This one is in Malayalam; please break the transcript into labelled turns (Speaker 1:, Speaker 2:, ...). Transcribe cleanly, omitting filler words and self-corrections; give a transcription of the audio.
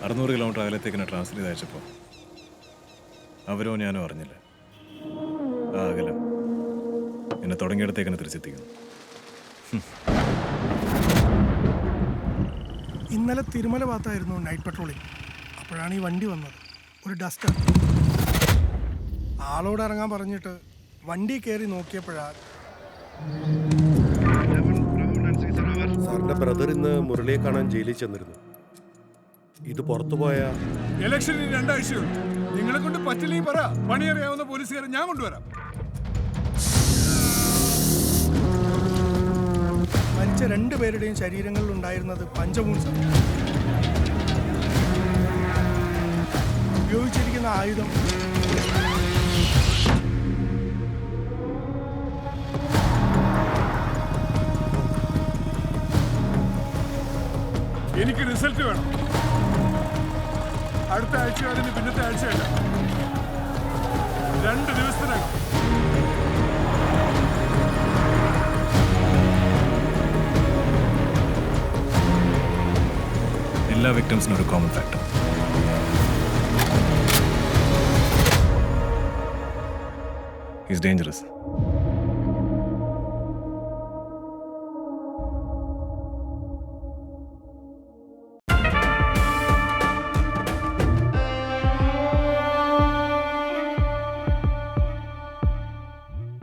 Speaker 1: 600 കിലോമീറ്റർ അകലത്തേക്കിനെ ട്രാൻസ്ഫർ ചെയ്ത് അയച്ചപ്പോൾ അവരോ ഞാനോ അറിഞ്ഞില്ല. ആ അകലം എന്നെ തുടങ്ങിയിടത്തേക്കിനെ തിരിച്ചെത്തിക്കുന്നു.
Speaker 2: ഇന്നലെ തിരുമല ഭാഗത്തായിരുന്നു നൈറ്റ് പെട്രോളിംഗ്. അപ്പോഴാണ് ഈ വണ്ടി വന്നത്. ഒരു ഡസ്റ്റർ. ആളോട് ഇറങ്ങാൻ പറഞ്ഞിട്ട് വണ്ടി കയറി നോക്കിയപ്പോഴാണ്
Speaker 3: സാറിന്റെ ബ്രദർ ഇന്ന് മുരളിയെ കാണാൻ ജയിലിൽ ചെന്നിരുന്നു. ഇത് പുറത്തുപോയ
Speaker 4: ഇലക്ഷന് 2 ആഴ്ചയുള്ളൂ. നിങ്ങളെ കൊണ്ട് പറ്റില്ലെങ്കിൽ പറ, പണിയറിയാവുന്ന പോലീസുകാരെ ഞാൻ കൊണ്ടുവരാം.
Speaker 2: മരിച്ച 2 പേരുടെയും ശരീരങ്ങളിൽ ഉണ്ടായിരുന്നത് പഞ്ചമൂർച്ച. ഉപയോഗിച്ചിരിക്കുന്ന ആയുധം
Speaker 4: എനിക്ക് റിസൾട്ട് വേണം. അടുത്ത ആഴ്ച അതിന് പിന്നത്തെ ആഴ്ചയല്ല, 2 ദിവസത്തിനകം.
Speaker 1: എല്ലാ വിക്ടിംസിനും ഒരു കോമൺ ഫാക്ടർ. He's dangerous.